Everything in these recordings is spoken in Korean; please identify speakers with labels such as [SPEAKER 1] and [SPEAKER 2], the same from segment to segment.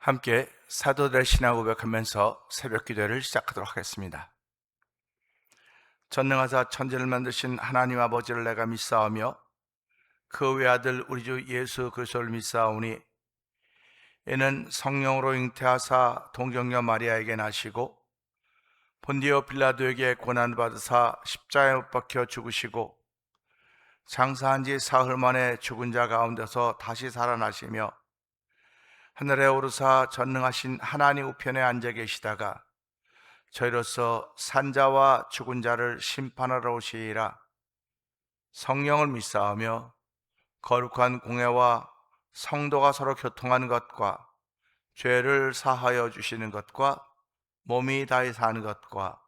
[SPEAKER 1] 함께 사도들의 신앙 고백하면서 새벽 기도를 시작하도록 하겠습니다. 전능하사 천지를 만드신 하나님 아버지를 내가 믿사오며 그 외아들 우리 주 예수 그리스도를 믿사오니 이는 성령으로 잉태하사 동정녀 마리아에게 나시고 본디오 빌라도에게 고난을 받으사 십자가에 못 박혀 죽으시고 장사한 지 사흘 만에 죽은 자 가운데서 다시 살아나시며 하늘에 오르사 전능하신 하나님 우편에 앉아 계시다가 저희로서 산자와 죽은 자를 심판하러 오시리라. 성령을 믿사오며 거룩한 공회와 성도가 서로 교통하는 것과 죄를 사하여 주시는 것과 몸이 다히 사는 것과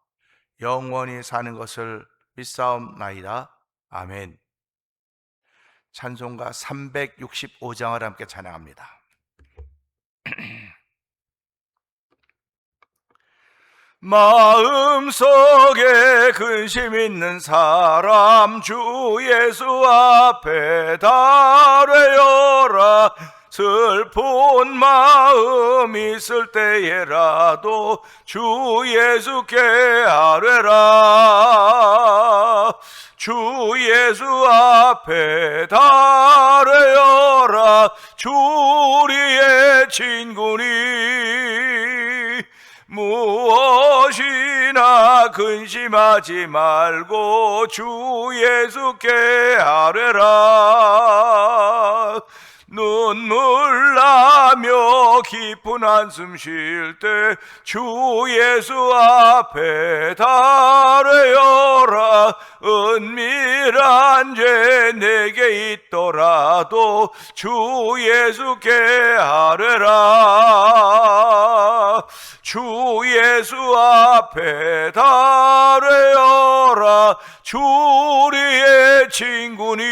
[SPEAKER 1] 영원히 사는 것을 믿사옵나이다. 아멘. 찬송가 365장을 함께 찬양합니다. 마음속에 근심 있는 사람 주 예수 앞에 달뢰어라. 슬픈 마음 있을 때에라도 주 예수께 아뢰라. 주 예수 앞에 달뢰어라. 주 우리의 친구니 무엇이나 근심하지 말고 주 예수께 아뢰라. 눈물 나며 깊은 한숨 쉴 때 주 예수 앞에 달뢰어라. 은밀한 죄 내게 있더라도 주 예수께 아뢰라. 주 예수 앞에 달뢰어라. 주 우리의 친구니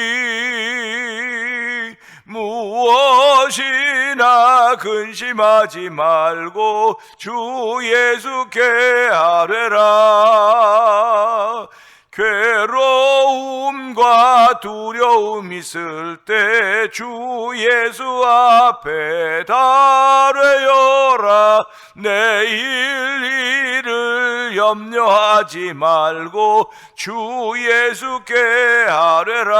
[SPEAKER 1] 무엇이나 근심하지 말고 주 예수께 아뢰라. 괴로움과 두려움 있을 때 주 예수 앞에 달뢰어라. 내일 일을 염려하지 말고 주 예수께 아뢰라.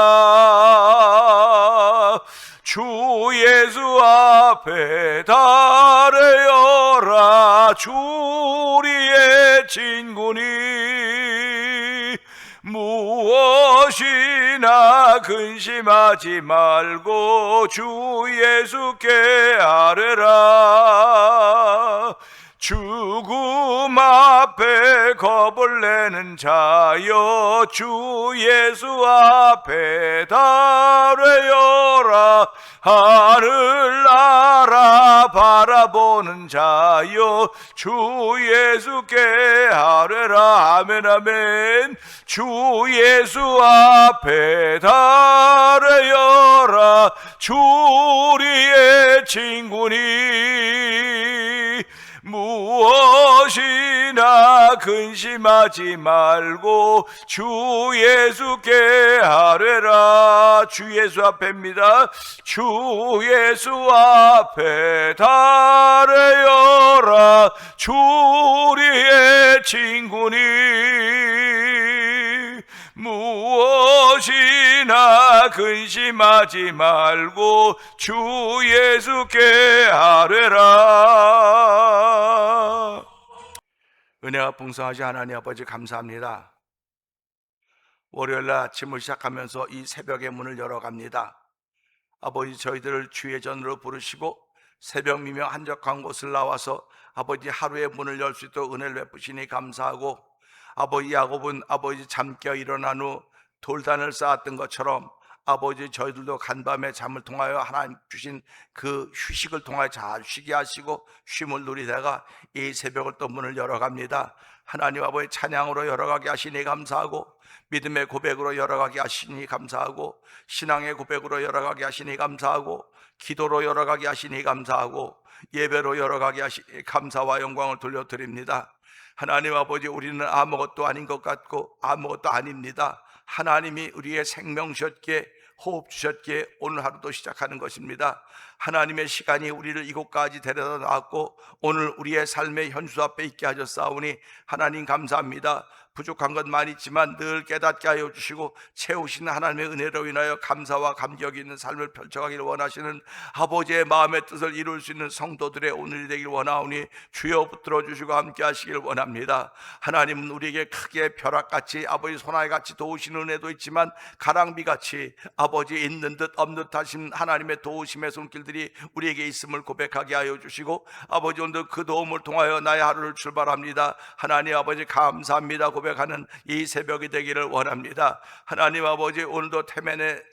[SPEAKER 1] 주 예수 앞에 달뢰어라. 주 우리의 친구니 무엇이나 근심하지 말고 주 예수께 아뢰라. 죽음 앞에 겁을 내는 자여 주 예수 앞에 달뢰어라. 하늘나라 바라보는 자여 주 예수께 아뢰라. 아멘 아멘. 주 예수 앞에 달뢰어라. 주 우리의 친구니 무엇이나 근심하지 말고 주 예수께 아뢰라. 주 예수 앞에입니다. 주 예수 앞에 달뢰어라. 주 우리의 친구니 무엇이나 근심하지 말고 주 예수께 아뢰라. 은혜가 풍성하신 하나님 아버지 감사합니다. 월요일날 아침을 시작하면서 이 새벽의 문을 열어갑니다. 아버지 저희들을 주의 전으로 부르시고 새벽 미명 한적한 곳을 나와서 아버지 하루의 문을 열 수 있도록 은혜를 베푸시니 감사하고, 아버지 야곱은 아버지 잠 깨어 일어난 후 돌단을 쌓았던 것처럼 아버지 저희들도 간밤에 잠을 통하여 하나님 주신 그 휴식을 통하여 잘 쉬게 하시고 쉼을 누리다가 이 새벽을 또 문을 열어갑니다. 하나님 아버지 찬양으로 열어가게 하시니 감사하고, 믿음의 고백으로 열어가게 하시니 감사하고, 신앙의 고백으로 열어가게 하시니 감사하고, 기도로 열어가게 하시니 감사하고, 예배로 열어가게 하시니 감사와 영광을 돌려드립니다. 하나님 아버지, 우리는 아무것도 아닌 것 같고 아무것도 아닙니다. 하나님이 우리의 생명 주셨기에, 호흡 주셨기에 오늘 하루도 시작하는 것입니다. 하나님의 시간이 우리를 이곳까지 데려다 놨고 오늘 우리의 삶의 현수 앞에 있게 하셨사오니 하나님 감사합니다. 부족한 것 많이 있지만 늘 깨닫게 하여 주시고 채우시는 하나님의 은혜로 인하여 감사와 감격이 있는 삶을 펼쳐가기를 원하시는 아버지의 마음의 뜻을 이룰 수 있는 성도들의 오늘이 되길 원하오니 주여 붙들어 주시고 함께 하시길 원합니다. 하나님은 우리에게 크게 벼락같이 아버지 소나기같이 도우시는 은혜도 있지만 가랑비같이 아버지 있는 듯 없는 듯 하신 하나님의 도우심의 손길들이 우리에게 있음을 고백하게 하여 주시고 아버지 오늘 그 도움을 통하여 나의 하루를 출발합니다. 하나님 아버지 감사합니다 고백하는 이 새벽이 되기를 원합니다. 하나님 아버지 오늘도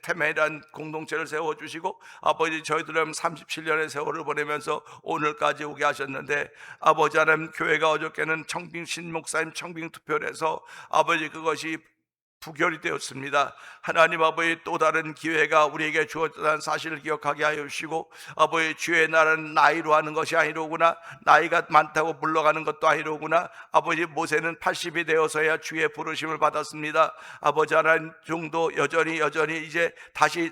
[SPEAKER 1] 태멘이란 공동체를 세워주시고 아버지 저희들은 37년의 세월을 보내면서 오늘까지 오게 하셨는데 아버지 하나님 교회가 어저께는 청빙 신목사님 청빙 투표를 해서 아버지 그것이 부결이 되었습니다. 하나님 아버지 또 다른 기회가 우리에게 주어졌다는 사실을 기억하게 하여 주시고 아버지 주의 나라는 나이로 하는 것이 아니로구나, 나이가 많다고 물러가는 것도 아니로구나. 아버지 모세는 80이 되어서야 주의 부르심을 받았습니다. 아버지 하나님 종도 여전히 이제 다시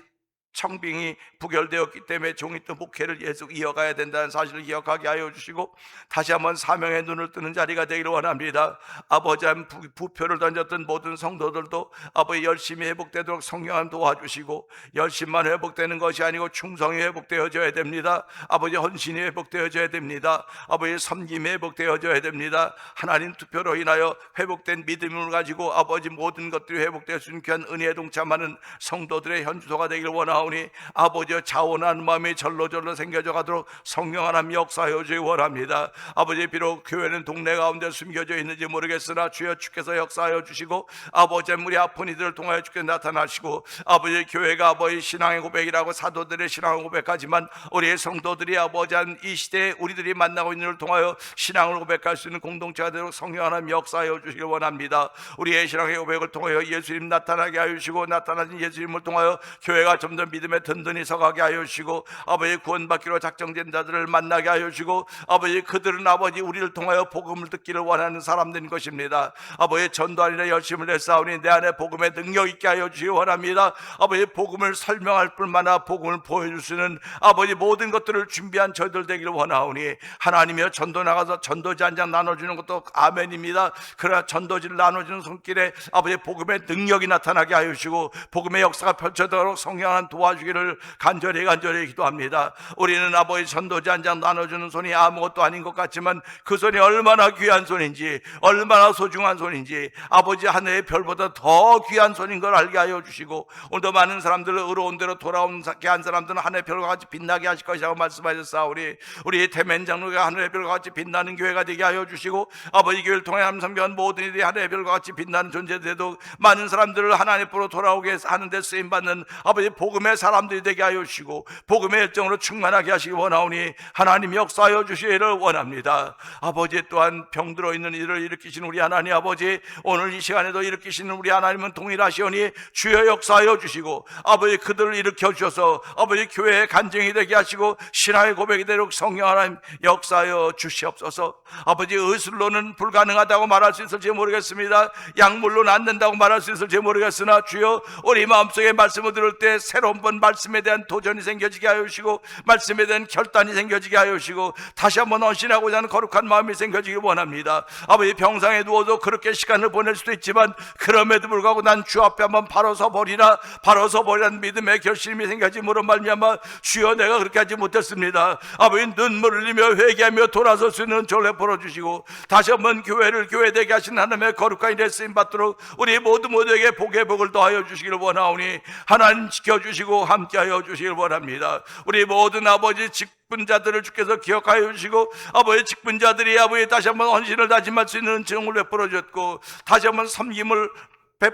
[SPEAKER 1] 청빙이 부결되었기 때문에 종이 또 목회를 계속 이어가야 된다는 사실을 기억하게 하여 주시고 다시 한번 사명의 눈을 뜨는 자리가 되기를 원합니다. 아버지 부표를 던졌던 모든 성도들도 아버지 열심히 회복되도록 성령 도와주시고 열심만 회복되는 것이 아니고 충성이 회복되어져야 됩니다. 아버지 헌신이 회복되어져야 됩니다. 아버지 섬김이 회복되어져야 됩니다. 하나님 투표로 인하여 회복된 믿음을 가지고 아버지 모든 것들이 회복될 수 있는 귀한 은혜에 동참하는 성도들의 현주소가 되기를 원하오니 아버지여 자원하는 마음이 절로절로 생겨져 가도록 성령 하나님 역사하여 주기 원합니다. 아버지 비록 교회는 동네 가운데 숨겨져 있는지 모르겠으나 주여 주께서 역사하여 주시고 아버지 우리 아픈 이들을 통하여 주께서 나타나시고 아버지 교회가 아버지 신앙의 고백이라고 사도들의 신앙을 고백하지만 우리의 성도들이 아버지 이 시대에 우리들이 만나고 있는 일을 통하여 신앙을 고백할 수 있는 공동체가 되도록 성령 하나님 역사하여 주시기 원합니다. 우리의 신앙의 고백을 통하여 예수님 나타나게 하여 주시고 나타나신 예수님을 통하여 교회가 점점 믿음에 든든히 서가게 하여 주시고 아버지 구원받기로 작정된 자들을 만나게 하여 주시고 아버지 그들은 아버지 우리를 통하여 복음을 듣기를 원하는 사람들인 것입니다. 아버지 전도하리라 열심을 내싸우니 내 안에 복음의 능력 있게 하여 주시기 원합니다. 아버지 복음을 설명할 뿐만 아니라 복음을 보여줄 수 있는 아버지 모든 것들을 준비한 저희들 되기를 원하오니 하나님이여 전도 나가서 전도지 한 장 나눠주는 것도 아멘입니다. 그러나 전도지를 나눠주는 손길에 아버지 복음의 능력이 나타나게 하여 주시고 복음의 역사가 펼쳐도록 성령한 도와주기를 간절히 기도합니다. 우리는 아버지 전도지 한 장 나눠주는 손이 아무것도 아닌 것 같지만 그 손이 얼마나 귀한 손인지 얼마나 소중한 손인지 아버지 하늘의 별보다 더 귀한 손인 걸 알게 하여 주시고 오늘도 많은 사람들을 의로운 대로 돌아오게 한 사람들은 하늘의 별과 같이 빛나게 하실 것이라고 말씀하셨사오니 우리 태멘 장로가 하늘의 별과 같이 빛나는 교회가 되게 하여 주시고 아버지 교회를 통해 함성교한 모든 이들이 하늘의 별과 같이 빛나는 존재들도 많은 사람들을 하나님 앞으로 돌아오게 하는 데 쓰임받는 아버지 복음의 사람들이 되게 하여 주시고 복음의 열정으로 충만하게 하시기 원하오니 하나님 역사하여 주시기를 원합니다. 아버지 또한 병들어 있는 이들을 일으키시는 우리 하나님 아버지 오늘 이 시간에도 일으키시는 우리 하나님은 동일하시오니 주여 역사하여 주시고 아버지 그들을 일으켜 주셔서 아버지 교회의 간증이 되게 하시고 신앙의 고백이 되도록 성령 하나님 역사하여 주시옵소서. 아버지 의술로는 불가능하다고 말할 수 있을지 모르겠습니다. 약물로는 안 된다고 말할 수 있을지 모르겠으나 주여 우리 마음속에 말씀을 들을 때 새로운 번 말씀에 대한 도전이 생겨지게 하여 주시고 말씀에 대한 결단이 생겨지게 하여 주시고 다시 한번 헌신하고자 하는 거룩한 마음이 생겨지길 원합니다. 아버지 병상에 누워도 그렇게 시간을 보낼 수도 있지만 그럼에도 불구하고 난 주 앞에 한번 바로 서버리라 바로 서버리라는 믿음의 결심이 생겨짐으로 말미암아 주여 내가 그렇게 하지 못했습니다. 아버지 눈물을 흘리며 회개하며 돌아설 수 있는 저를 베풀어 주시고 다시 한번 교회를 교회되게 하신 하나님의 거룩한 일에 쓰임받도록 우리 모두에게 복의 복을 더하여 주시기를 원하오니 하나님 지켜주시고 함께하여 주시길 원합니다. 우리 모든 아버지 직분자들을 주께서 기억하여 주시고 아버지 직분자들이 아버지 다시 한번 헌신을 다짐할 수 있는 은총을 베풀어 주셨고 다시 한번 섬김을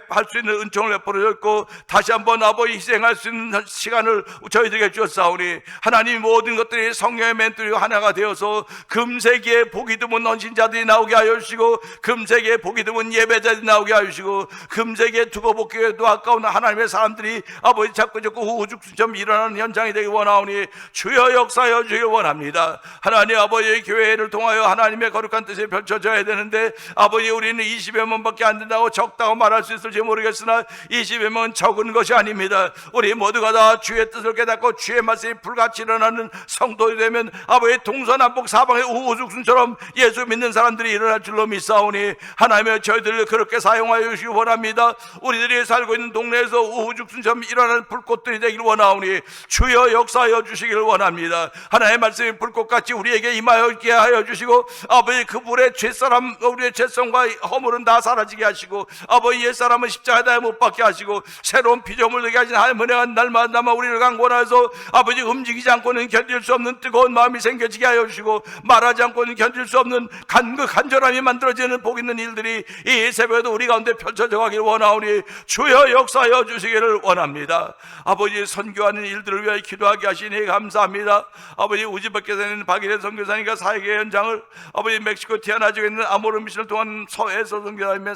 [SPEAKER 1] 할 수 있는 은총을 베풀어 줬고 다시 한번 아버지 희생할 수 있는 시간을 저희들에게 주셨사오니 하나님 모든 것들이 성령의 멘토리와 하나가 되어서 금세기에 복이 드문 헌신자들이 나오게 하여 주시고 금세기에 복이 드문 예배자들이 나오게 하여 주시고 금세기에 두고 복기에도 아까운 하나님의 사람들이 아버지 자꾸 우죽순처럼 일어나는 현장이 되기 원하오니 주여 역사하여 주길 원합니다. 하나님 아버지의 교회를 통하여 하나님의 거룩한 뜻이 펼쳐져야 되는데 아버지 우리는 20여 명밖에 안 된다고 적다고 말할 수 있을지 모르겠으나 20여 명은 적은 것이 아닙니다. 우리 모두가 다 주의 뜻을 깨닫고 주의 말씀이 불같이 일어나는 성도이 되면 아버지 동서남북 사방의 우후죽순처럼 예수 믿는 사람들이 일어날 줄로 믿사오니 하나님의 저희들을 그렇게 사용하여 주시기 원합니다. 우리들이 살고 있는 동네에서 우후죽순처럼 일어나는 불꽃들이 되길 원하오니 주여 역사하여 주시기를 원합니다. 하나님의 말씀이 불꽃같이 우리에게 임하게 하여 주시고 아버지 그 불의 죄사람 우리의 죄성과 허물은 다 사라지게 하시고 아버지 옛사람은 십자가에 못 박게 하시고 새로운 피조물 되게 하신 하나님 은혜가 날마다 우리를 강권하여서 아버지 움직이지 않고는 견딜 수 없는 뜨거운 마음이 생겨지게 하여 주시고 말하지 않고는 견딜 수 없는 간절함이 만들어지는 복 있는 일들이 이 새벽에도 우리 가운데 펼쳐져 가기를 원하오니 주여 역사하여 주시기를 원합니다. 아버지 선교하는 일들을 위하여 기도하게 하시니 감사합니다. 아버지 우즈베키스탄에 박일혜 선교사님과 사역의 현장을 아버지 멕시코 티아나 지역에 있는 아모르 미션을 통한 서해서 선교사님의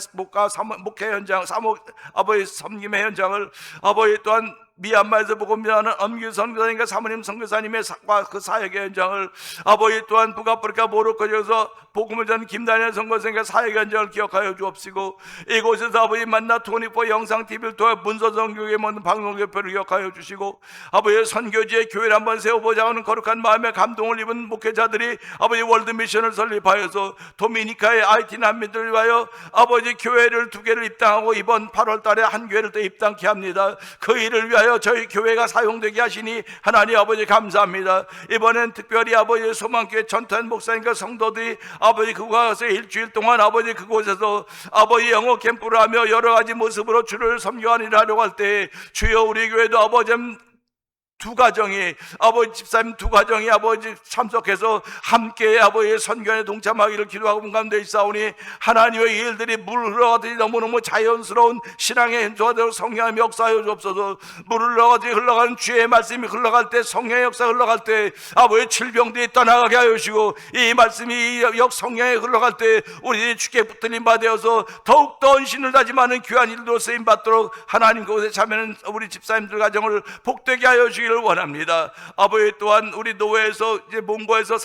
[SPEAKER 1] 목회 현장 아버지 섬김의 현장을 아버지 또한 미얀마에서 복음전하는 엄규 선교사님과 사모님 선교사님의 그 사역의 현장을 아버지 또한 북아프리카 모로코 지역에서 복음을 전 김다니엘 선교사님과 사역의 현장을 기억하여 주옵시고 이곳에서 아버지 만나 24 영상 TV를 통해 문서선교회 모든 방송교표를 기억하여 주시고 아버지 선교지의 교회를 한번 세워보자 하는 거룩한 마음에 감동을 입은 목회자들이 아버지 월드미션을 설립하여서 도미니카의 IT 난민들을 위하여 아버지 교회를 2개를 입당하고 이번 8월 달에 한 교회를 또 입당케 합니다. 그 일을 위하여 저희 교회가 사용되게 하시니 하나님 아버지 감사합니다. 이번엔 특별히 아버지 소망교회 전투한 목사님과 성도들이 아버지 그곳에서 일주일 동안 아버지 그곳에서 아버지 영어 캠프를 하며 여러 가지 모습으로 주를 섬겨하는 일을 하려고 할 때 주여 우리 교회도 아버지 두 가정이 아버지 집사님 두 가정이 아버지 참석해서 함께 아버지의 선교에 동참하기를 기도하고 본 가운데 있사오니 하나님의 일들이 물 흘러가듯이 너무너무 자연스러운 신앙의 현조가 되어 성령의 역사하여 주옵소서. 물 흘러가듯이 흘러가는 주의 말씀이 흘러갈 때 성령의 역사 흘러갈 때 아버지의 질병들이 떠나가게 하여 주시고 이 말씀이 성령에 흘러갈 때 우리들이 주께 붙들림 받아서 더욱더 헌신을 다짐하는 귀한 일도 쓰임 받도록 하나님 그곳에 참여하는 우리 집사님들 가정을 복되게 하여 주시기 원합니다. 아버지 또한 우리 노회에서 이제 몽고에서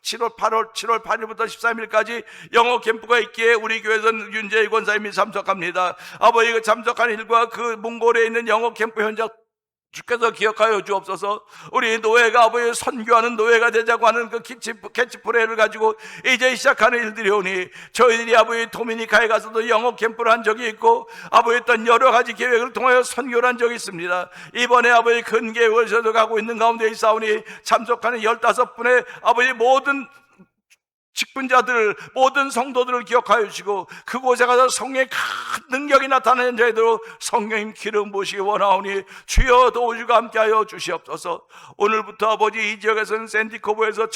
[SPEAKER 1] 7월 8일부터 13일까지 영어 캠프가 있기에 우리 교회에서는 윤재희 권사님이 참석합니다. 아버지 그 참석한 일과 그 몽골에 있는 영어 캠프 현장 주께서 기억하여 주옵소서. 우리 노예가 아버지 선교하는 노예가 되자고 하는 그 캐치프레이를 가지고 이제 시작하는 일들이 오니 저희들이 아버지 도미니카에 가서도 영어 캠프를 한 적이 있고 아버지 어떤 여러 가지 계획을 통하여 선교를 한 적이 있습니다. 이번에 아버지 큰 계획을 저도 가고 있는 가운데 있사오니 참석하는 15분의 아버지 모든 직분자들 모든 성도들을 기억하여 주시고 그곳에 가서 성령의 큰 능력이 나타나는 자들로 성령님 기름 부으시기 원하오니 주여 도우시고 함께하여 주시옵소서. 오늘부터 아버지 이 지역에서는 샌디코브에서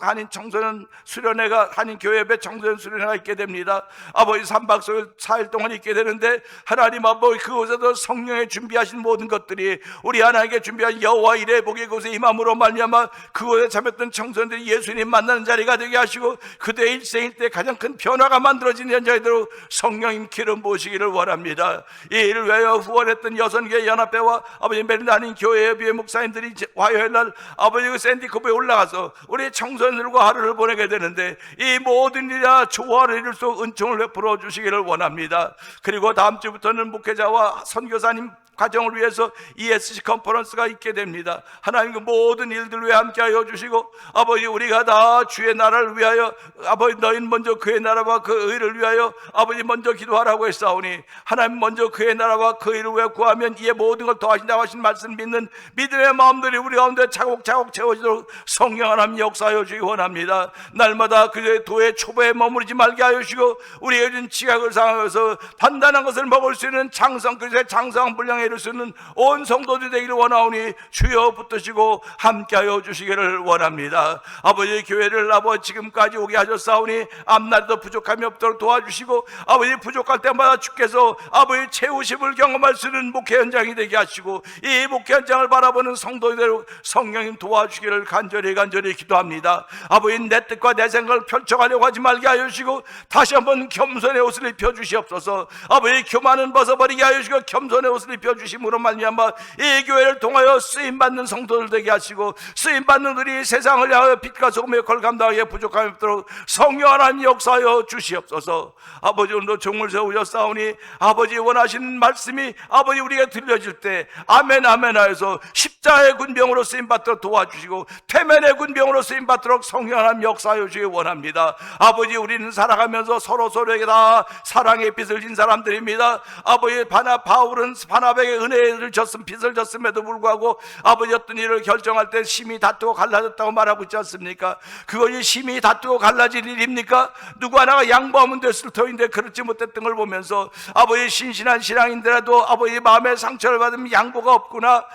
[SPEAKER 1] 한인 청소년 수련회가 한인 교회배 청소년 수련회가 있게 됩니다. 아버지 3박 4일 동안 있게 되는데 하나님 아버지 그곳에서 성령의 준비하신 모든 것들이 우리 하나님께 준비한 여호와 일의 복이 그곳에 임함으로 말미암아 그곳에 참였던 청소년들이 예수님 만나는 자리가 되게 하시고 그들의 일생일 때 가장 큰 변화가 만들어지는 현장이도록 성령님 기름 부으시기를 원합니다. 이 일을 위하여 후원했던 여선교회 연합회와 아버지 메리나닌 교회의 비회 목사님들이 화요일날 아버지 그 샌디코브에 올라가서 우리 청소년들과 하루를 보내게 되는데 이 모든 일이라 조화를 이룰 수 은총을 베풀어 주시기를 원합니다. 그리고 다음 주부터는 목회자와 선교사님 가정을 위해서 ESC 컨퍼런스가 있게 됩니다. 하나님 그 모든 일들을 위해 함께하여 주시고 아버지 우리가 다 주의 나라를 위하여 아버지 너희는 먼저 그의 나라와 그 의를 위하여 아버지 먼저 기도하라고 했사오니 하나님 먼저 그의 나라와 그 의를 위하여 구하면 이에 모든 걸 더하신다고 하신 말씀 믿는 믿음의 마음들이 우리 가운데 차곡차곡 채워지도록 성령 하나님 역사하여 주기 원합니다. 날마다 그의 도의 초보에 머무르지 말게 하여 주시고 우리의 준 지각을 상하여서 단단한 것을 먹을 수 있는 장성 그리스도의 장성한 분량에 이룰 수 있는 온 성도들이 되기를 원하오니 주여 붙드시고 함께하여 주시기를 원합니다. 아버지 교회를 아버지 지금까지 오게 하셨사오니 앞날도 부족함이 없도록 도와주시고 아버지 부족할 때마다 주께서 아버지 채우심을 경험할 수 있는 목회 현장이 되게 하시고 이 목회 현장을 바라보는 성도들 성령님 도와주시기를 간절히 기도합니다. 아버지 내 뜻과 내 생각을 펼쳐가려고 하지 말게 하여 주시고 다시 한번 겸손의 옷을 입혀 주시옵소서. 아버지 교만은 벗어버리게 하여 주시고 겸손의 옷을 입혀 주심으로 말미암아 이 교회를 통하여 쓰임받는 성도들 되게 하시고, 쓰임받는 우리 세상을 향하여 빛과 소금의 역할을 감당하기에 부족함이 없도록 성령 하나님 역사하여 주시옵소서. 아버지, 오늘도 종을 세우여 싸우니 아버지 원하시는 말씀이 아버지 우리에게 들려질 때 아멘 아멘 하여서 십자의 군병으로 쓰임받도록 도와주시고, 태면의 군병으로 쓰임받도록 성령 하나님 역사하여 주시기 원합니다. 아버지, 우리는 살아가면서 서로에게 다 사랑의 빚을 진 사람들입니다. 아버지, 바울은 바나바에게 은혜를 줬음, 빚을 줬음에도 불구하고 아버지 어떤 일을 결정할 때 심히 다투고 갈라졌다고 말하고 있지 않습니까? 그것이 심히 다투고 갈라질 일입니까? 누구 하나가 양보하면 됐을 터인데 그렇지 못했던 걸 보면서 아버지, 신신한 신앙인들라도 아버지 마음에 상처를 받으면 양보가 없구나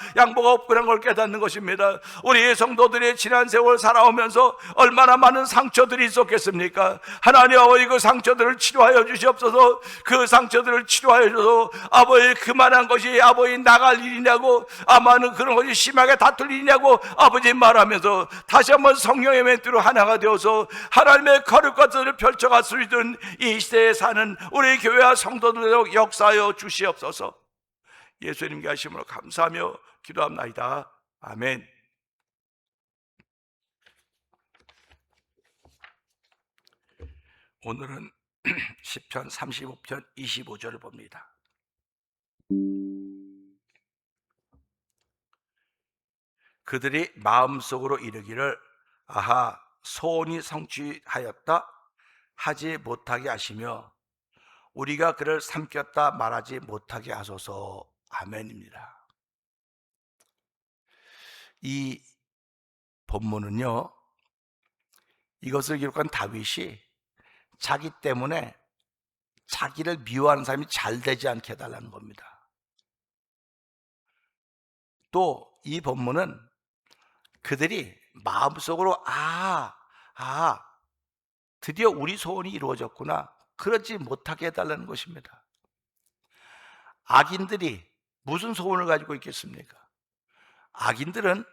[SPEAKER 1] 걸 깨닫는 것입니다. 우리 성도들이 지난 세월 살아오면서 얼마나 많은 상처들이 있었겠습니까? 하나님 아버지, 그 상처들을 치료하여 주시옵소서. 그 상처들을 치료하여 주셔서 아버지, 그만한 것이 아버지 나갈 일이냐고, 아마는 그런 것이 심하게 다툴 일이냐고 아버지 말하면서 다시 한번 성령의 멘트로 하나가 되어서 하나님의 거룩한 것을 펼쳐갈 수 있는 이 시대에 사는 우리 교회와 성도들로 역사하여 주시옵소서. 예수님께 하심으로 감사하며 기도합나이다. 아멘. 오늘은 시편 35편 25절을 봅니다. 그들이 마음속으로 이르기를 아하, 소원이 성취하였다 하지 못하게 하시며 우리가 그를 삼켰다 말하지 못하게 하소서. 아멘입니다. 이 본문은요, 이것을 기록한 다윗이 자기 때문에 자기를 미워하는 사람이 잘 되지 않게 해달라는 겁니다. 또 이 본문은 그들이 마음속으로 드디어 우리 소원이 이루어졌구나, 그러지 못하게 해달라는 것입니다. 악인들이 무슨 소원을 가지고 있겠습니까? 악인들은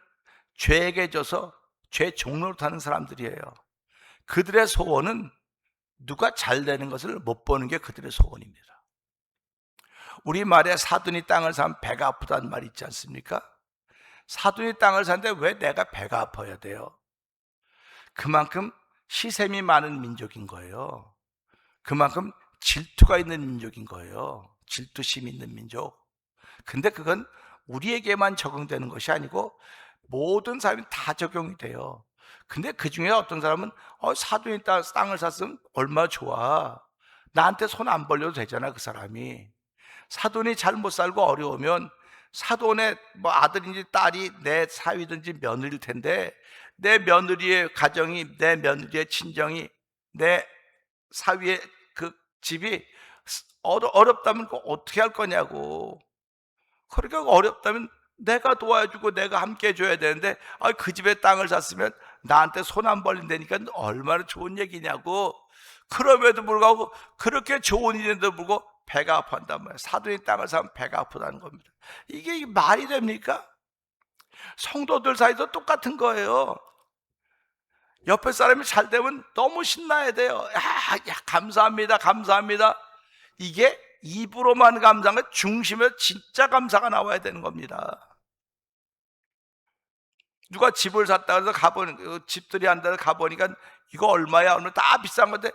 [SPEAKER 1] 죄에게 져서 죄 종로를 타는 사람들이에요. 그들의 소원은 누가 잘 되는 것을 못 보는 게 그들의 소원입니다. 우리말에 사돈이 땅을 사면 배가 아프다는 말이 있지 않습니까? 사돈이 땅을 사는데 왜 내가 배가 아파야 돼요? 그만큼 시샘이 많은 민족인 거예요. 그만큼 질투가 있는 민족인 거예요. 질투심 있는 민족. 근데 그건 우리에게만 적용되는 것이 아니고 모든 사람이 다 적용이 돼요. 근데 그 중에 어떤 사람은 사돈이 땅을 샀으면 얼마나 좋아, 나한테 손 안 벌려도 되잖아. 그 사람이 사돈이 잘못 살고 어려우면 사돈의 아들인지 딸이 내 사위든지 며느리일 텐데, 내 며느리의 가정이, 내 며느리의 친정이, 내 사위의 그 집이 어렵다면 그거 어떻게 할 거냐고. 그러니까 어렵다면 내가 도와주고 내가 함께 해줘야 되는데, 그 집에 땅을 샀으면 나한테 손 안 벌린다니까 얼마나 좋은 얘기냐고. 그럼에도 불구하고, 그렇게 좋은 일인데도 불구하고 배가 아파한단 말이에요. 사돈이 땅을 사면 배가 아프다는 겁니다. 이게 말이 됩니까? 성도들 사이도 똑같은 거예요. 옆에 사람이 잘 되면 너무 신나야 돼요. 야, 감사합니다, 감사합니다. 이게 입으로만 감사한 것, 중심에 진짜 감사가 나와야 되는 겁니다. 누가 집을 샀다 해서 집들이 한다고 가보니까 이거 얼마야? 오늘 다 비싼 건데,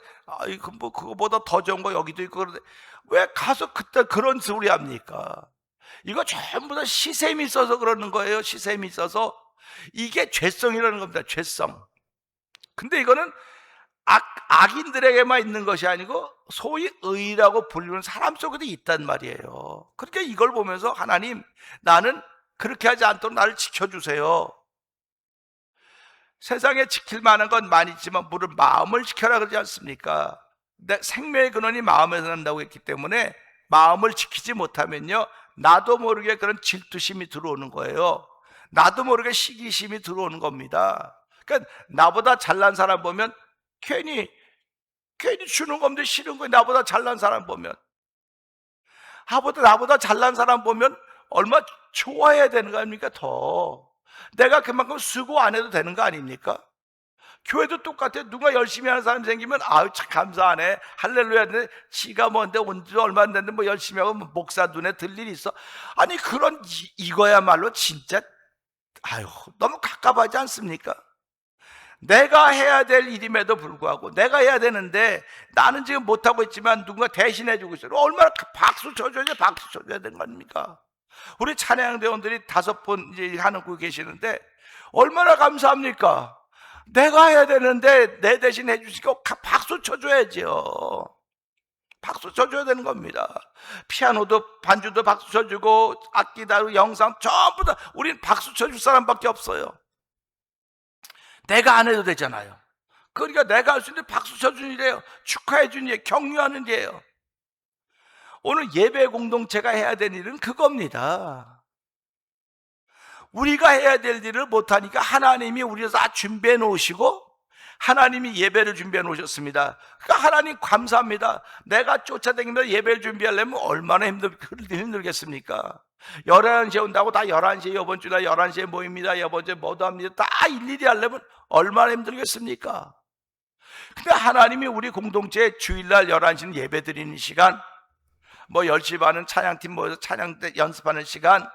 [SPEAKER 1] 이거 그거보다 더 좋은 거 여기도 있고, 그런데 왜 가서 그때 그런 소리 합니까? 이거 전부 다 시샘이 있어서 그러는 거예요. 시샘이 있어서. 이게 죄성이라는 겁니다. 죄성. 근데 이거는 악인들에게만 있는 것이 아니고 소위 의라고 불리는 사람 속에도 있단 말이에요. 그러니까 이걸 보면서 하나님, 나는 그렇게 하지 않도록 나를 지켜주세요. 세상에 지킬 만한 건 많이 있지만 물론 마음을 지켜라 그러지 않습니까? 내 생명의 근원이 마음에서 난다고 했기 때문에 마음을 지키지 못하면요, 나도 모르게 그런 질투심이 들어오는 거예요. 나도 모르게 시기심이 들어오는 겁니다. 그러니까 나보다 잘난 사람 보면 괜히 주는 건데 싫은 거예요. 나보다 잘난 사람 보면, 나보다 잘난 사람 보면 얼마 좋아해야 되는 거 아닙니까? 더 내가 그만큼 수고 안 해도 되는 거 아닙니까? 교회도 똑같아요. 누가 열심히 하는 사람 생기면 아유 참 감사하네, 할렐루야 하는데 지가 뭔데 온 지 얼마 안 됐는데 뭐 열심히 하고 뭐 목사 눈에 들 일이 있어? 아니 그런 이거야말로 진짜 아유 너무 갑갑하지 않습니까? 내가 해야 될 일임에도 불구하고 내가 해야 되는데 나는 지금 못하고 있지만 누군가 대신해 주고 있어요. 얼마나 박수 쳐줘야 돼, 박수 쳐줘야 되는 거 아닙니까? 우리 찬양대원들이 5분 이제 하는 거 계시는데 얼마나 감사합니까? 내가 해야 되는데 내 대신 해주시고 박수 쳐줘야죠. 박수 쳐줘야 되는 겁니다. 피아노도 반주도 박수 쳐주고 악기 다루고 영상 전부 다 우린 박수 쳐줄 사람밖에 없어요. 내가 안 해도 되잖아요. 그러니까 내가 할 수 있는 박수 쳐주는 일이에요. 축하해 주는 일, 격려하는 일이에요. 오늘 예배 공동체가 해야 되는 일은 그겁니다. 우리가 해야 될 일을 못하니까 하나님이 우리를 다 준비해 놓으시고 하나님이 예배를 준비해 놓으셨습니다. 그러니까 하나님 감사합니다. 내가 쫓아다니면서 예배를 준비하려면 얼마나 힘들겠습니까? 11시에 온다고 다 11시에 이번 주나 11시에 모입니다. 이번 주에 뭐도 합니다. 다 일일이 하려면 얼마나 힘들겠습니까? 근데 하나님이 우리 공동체 주일날 11시는 예배 드리는 시간, 뭐 10시 반은 찬양팀 모여서 찬양 때 연습하는 시간,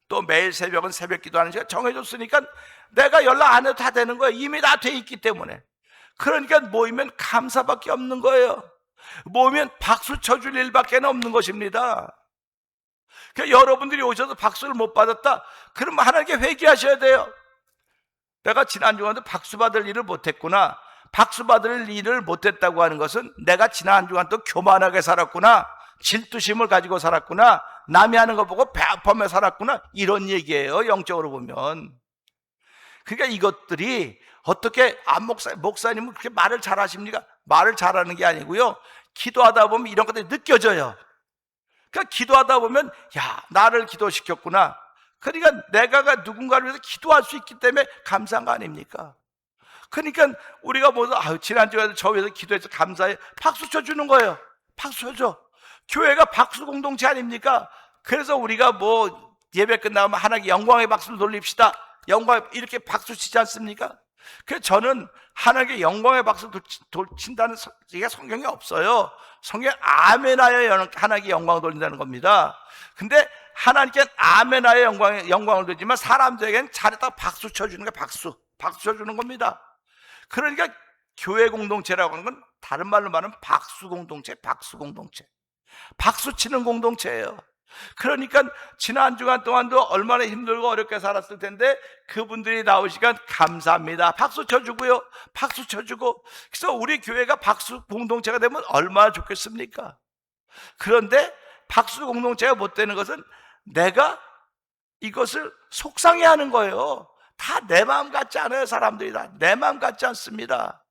[SPEAKER 1] 또 매일 새벽은 새벽 기도하는 시간 정해줬으니까 내가 연락 안 해도 다 되는 거예요. 이미 다 돼 있기 때문에. 그러니까 모이면 감사밖에 없는 거예요. 모이면 박수 쳐줄 일밖에 없는 것입니다. 그러니까 여러분들이 오셔서 박수를 못 받았다? 그러면 하나님께 회개하셔야 돼요. 내가 지난 주간에 박수 받을 일을 못했구나, 박수 받을 일을 못했다고 하는 것은 내가 지난 주간 또 교만하게 살았구나, 질투심을 가지고 살았구나, 남이 하는 거 보고 배 아파하며 살았구나, 이런 얘기예요. 영적으로 보면. 그러니까 이것들이 어떻게 목사님은 그렇게 말을 잘하십니까? 말을 잘하는 게 아니고요, 기도하다 보면 이런 것들이 느껴져요. 그러니까 기도하다 보면 야, 나를 기도시켰구나. 그러니까 내가 누군가를 위해서 기도할 수 있기 때문에 감사한 거 아닙니까? 그러니까 우리가 모두 지난주에 저 위해서 기도해서 감사해, 박수 쳐주는 거예요. 박수 쳐줘. 교회가 박수 공동체 아닙니까? 그래서 우리가 뭐 예배 끝나면 하나님께 영광의 박수를 돌립시다, 영광 이렇게 박수 치지 않습니까? 그래서 저는 하나님께 영광의 박수를 친다는 얘기가 성경에 없어요. 성경에 아멘하여 하나님께 영광을 돌린다는 겁니다. 근데 하나님께 아멘하여 영광을 돌리지만 사람들에게는 잘했다고 박수 쳐주는 게 박수 쳐주는 겁니다. 그러니까 교회 공동체라고 하는 건 다른 말로 말하면 박수 공동체, 박수 치는 공동체예요. 그러니까 지난 주간 동안도 얼마나 힘들고 어렵게 살았을 텐데 그분들이 나오시간 감사합니다, 박수 쳐주고요, 박수 쳐주고. 그래서 우리 교회가 박수 공동체가 되면 얼마나 좋겠습니까? 그런데 박수 공동체가 못 되는 것은 내가 이것을 속상해하는 거예요. 다 내 마음 같지 않아요. 사람들이 다 내 마음 같지 않습니다.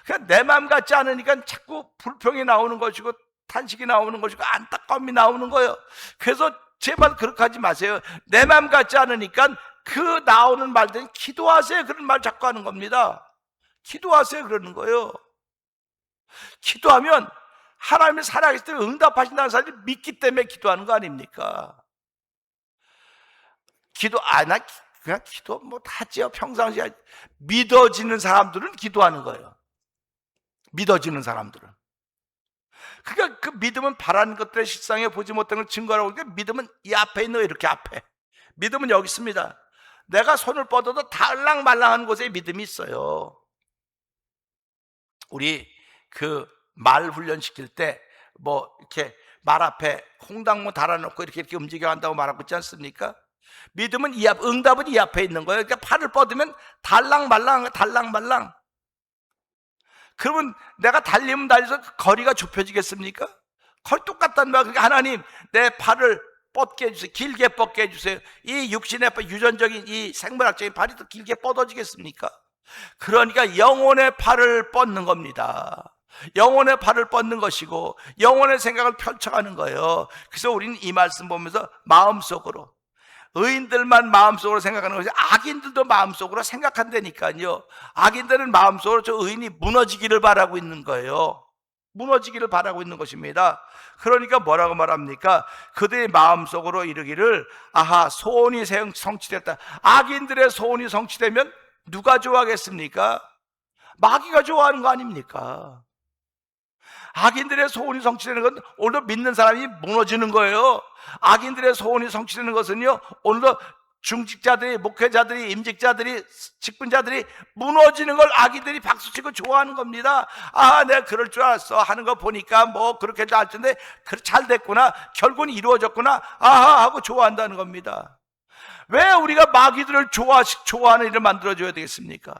[SPEAKER 1] 그러니까 내 마음 같지 않으니까 자꾸 불평이 나오는 것이고 탄식이 나오는 것이고 안타까움이 나오는 거예요. 그래서 제발 그렇게 하지 마세요. 내 마음 같지 않으니까 그 나오는 말들은 기도하세요, 그런 말 자꾸 하는 겁니다. 기도하세요 그러는 거예요. 기도하면 하나님이 살아계실 때 응답하신다는 사실을 믿기 때문에 기도하는 거 아닙니까? 나 그냥 기도 뭐 하지요. 평상시에 믿어지는 사람들은 기도하는 거예요. 믿어지는 사람들은. 그러니까 그 믿음은 바라는 것들의 실상에 보지 못한 걸 증거하라고. 그러니까 믿음은 이 앞에 있는 거, 이렇게 앞에. 믿음은 여기 있습니다. 내가 손을 뻗어도 달랑말랑한 곳에 믿음이 있어요. 우리 그 말 훈련시킬 때 뭐 이렇게 말 앞에 콩당무 달아놓고 이렇게 움직여 한다고 말하고 있지 않습니까? 믿음은 응답은 이 앞에 있는 거예요. 그러니까 팔을 뻗으면 달랑말랑. 그러면 내가 달리면 달려서 거리가 좁혀지겠습니까? 거의 똑같단 말이에요. 그러니까 하나님, 내 팔을 뻗게 해주세요. 길게 뻗게 해주세요. 이 육신의 유전적인 이 생물학적인 팔이 더 길게 뻗어지겠습니까? 그러니까 영혼의 팔을 뻗는 겁니다. 영혼의 팔을 뻗는 것이고 영혼의 생각을 펼쳐가는 거예요. 그래서 우리는 이 말씀 보면서 마음속으로, 의인들만 마음속으로 생각하는 것이 악인들도 마음속으로 생각한다니까요. 악인들은 마음속으로 저 의인이 무너지기를 바라고 있는 거예요. 무너지기를 바라고 있는 것입니다. 그러니까 뭐라고 말합니까? 그들의 마음속으로 이르기를 아하, 소원이 성취됐다. 악인들의 소원이 성취되면 누가 좋아하겠습니까? 마귀가 좋아하는 거 아닙니까? 악인들의 소원이 성취되는 건 오늘도 믿는 사람이 무너지는 거예요. 악인들의 소원이 성취되는 것은요, 오늘도 중직자들이, 목회자들이, 임직자들이, 직분자들이 무너지는 걸 악인들이 박수치고 좋아하는 겁니다. 아, 내가 그럴 줄 알았어 하는 거 보니까 뭐 그렇게 할 텐데 잘 됐구나, 결국은 이루어졌구나, 아하 하고 좋아한다는 겁니다. 왜 우리가 마귀들을 좋아하는 일을 만들어줘야 되겠습니까?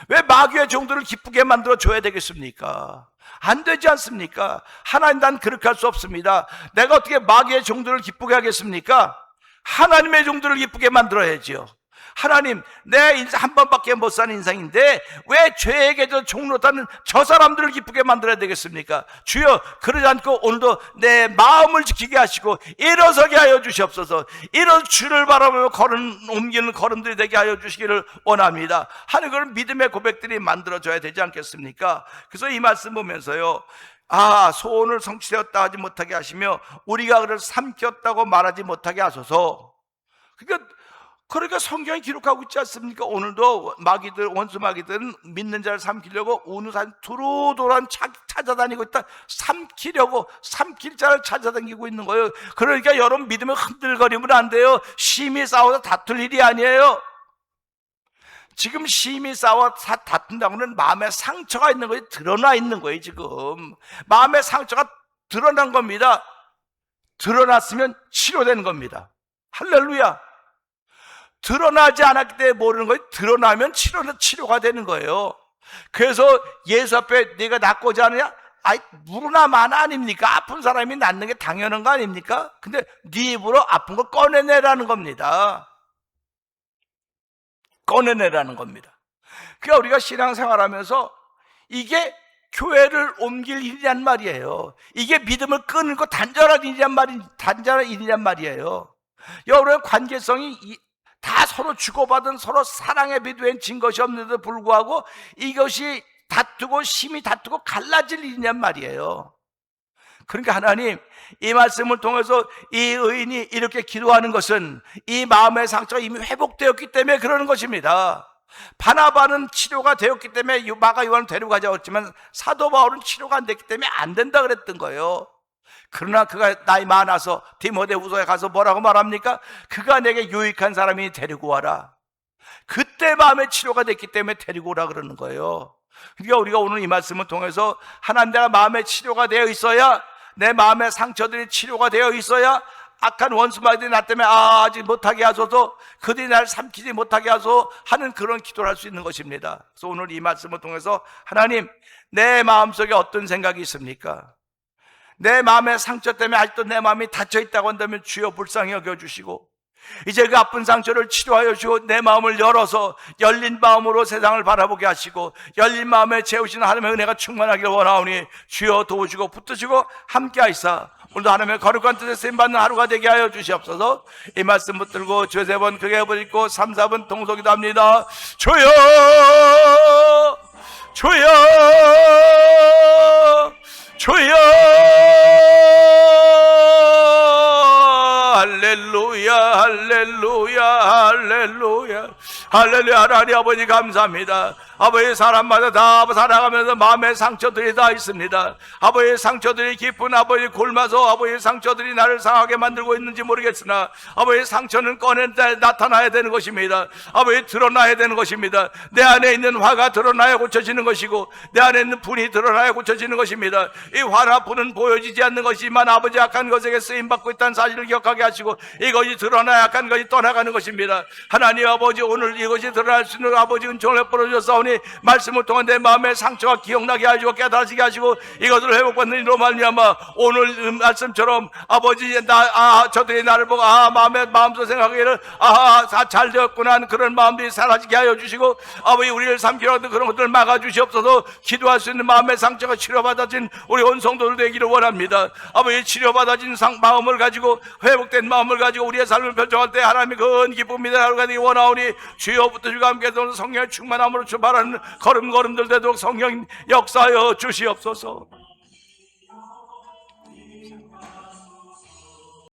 [SPEAKER 1] 왜 마귀의 종들을 기쁘게 만들어줘야 되겠습니까? 안 되지 않습니까? 하나님, 난 그렇게 할 수 없습니다. 내가 어떻게 마귀의 종들을 기쁘게 하겠습니까? 하나님의 종들을 기쁘게 만들어야지요. 하나님, 내 인생 한 번밖에 못 사는 인생인데 왜 죄에게도 종로타는 저 사람들을 기쁘게 만들어야 되겠습니까? 주여, 그러지 않고 오늘도 내 마음을 지키게 하시고 일어서게 하여 주시옵소서. 이런 주를 바라보며 옮기는 걸음들이 되게 하여 주시기를 원합니다 하는 그런 믿음의 고백들이 만들어져야 되지 않겠습니까? 그래서 이 말씀 보면서요, 아, 소원을 성취되었다 하지 못하게 하시며 우리가 그를 삼켰다고 말하지 못하게 하소서. 그러니까 성경이 기록하고 있지 않습니까? 오늘도 마귀들, 원수 마귀들은 믿는 자를 삼키려고 우는 사람 두루두루 찾아다니고 있다. 삼킬 자를 찾아다니고 있는 거예요. 그러니까 여러분, 믿음을 흔들거리면 안 돼요. 심히 싸워서 다툴 일이 아니에요. 지금 심히 싸워 다툰다고는 마음에 상처가 있는 거예요. 드러나 있는 거예요. 지금 마음의 상처가 드러난 겁니다. 드러났으면 치료되는 겁니다. 할렐루야. 드러나지 않았기 때문에 모르는 거예요. 드러나면 치료가 되는 거예요. 그래서 예수 앞에 네가 낫고자 하느냐? 아이, 무르나 마나 아닙니까? 아픈 사람이 낫는 게 당연한 거 아닙니까? 근데 네 입으로 아픈 거 꺼내내라는 겁니다. 꺼내내라는 겁니다. 그러니까 우리가 신앙생활하면서 이게 교회를 옮길 일이란 말이에요. 이게 믿음을 끊고 단절한 일이란 말이에요. 여러분의 관계성이 다 서로 주고받은, 서로 사랑에 비도해진 것이 없는데도 불구하고 이것이 심히 다투고 갈라질 일이란 말이에요. 그러니까 하나님, 이 말씀을 통해서 이 의인이 이렇게 기도하는 것은 이 마음의 상처가 이미 회복되었기 때문에 그러는 것입니다. 바나바는 치료가 되었기 때문에 마가 요한을 데려가자고 했지만 사도 바울은 치료가 안 됐기 때문에 안 된다 그랬던 거예요. 그러나 그가 나이 많아서 디모데후서에 가서 뭐라고 말합니까? 그가 내게 유익한 사람이 데리고 와라. 그때 마음의 치료가 됐기 때문에 데리고 오라 그러는 거예요. 그러니까 우리가 오늘 이 말씀을 통해서 하나님, 내가 마음의 치료가 되어 있어야, 내 마음의 상처들이 치료가 되어 있어야 악한 원수마귀들이 나 때문에 하지 못하게 하소서, 그들이 나를 삼키지 못하게 하소서 하는 그런 기도를 할 수 있는 것입니다. 그래서 오늘 이 말씀을 통해서 하나님, 내 마음속에 어떤 생각이 있습니까? 내 마음의 상처 때문에 아직도 내 마음이 닫혀있다고 한다면 주여 불쌍히 여겨주시고, 이제 그 아픈 상처를 치료하여 주시고 내 마음을 열어서 열린 마음으로 세상을 바라보게 하시고 열린 마음에 채우시는 하나님의 은혜가 충만하기를 원하오니 주여 도우시고 붙드시고 함께 하시사 오늘도 하나님의 거룩한 뜻에 쓰임받는 하루가 되게 하여 주시옵소서. 이 말씀 붙들고 주여 세 번 크게 부르고 3, 4분 동속기도 합니다. 주여, 주여, 주여, 할렐루야, 할렐루야, 할렐루야, 할렐루야. 하나님 아버지 감사합니다. 아버지, 사람마다 다 살아가면서 마음의 상처들이 다 있습니다. 아버지, 상처들이 깊은, 아버지 굶어서 아버지 상처들이 나를 상하게 만들고 있는지 모르겠으나 아버지, 상처는 나타나야 되는 것입니다. 아버지, 드러나야 되는 것입니다. 내 안에 있는 화가 드러나야 고쳐지는 것이고 내 안에 있는 분이 드러나야 고쳐지는 것입니다. 이 화나 분은 보여지지 않는 것이지만 아버지, 악한 것에게 쓰임받고 있다는 사실을 기억하게 하시고 이것이 드러나야 악한 것이 떠나가는 것입니다. 하나님 아버지, 오늘 이것이 드러날 수 있는 아버지 은총을 베풀어 주셨사오니 말씀을 통해 내 마음의 상처가 기억나게 하시고 깨달아지게 하시고 이것을 회복받는 이로 말미암아 오늘 말씀처럼 아버지, 저들이 나를 보고 마음속 생각하기를 잘 되었구나 하는 그런 마음들이 사라지게 하여 주시고 아버지, 우리를 삼키려 하던 그런 것들을 막아 주시옵소서. 기도할 수 있는 마음의 상처가 치료받아진 우리 온 성도들 되기를 원합니다. 아버지, 치료받아진 마음을 가지고 회복된 마음을 가지고 우리의 삶을 펼쳐갈 때 하나님의 큰 기쁨이 하루가 되기 원하오니 주여 붙드시고 함께 성령의 충만함으로 출발하는 걸음걸음들 되도록 성령 역사하여 주시옵소서.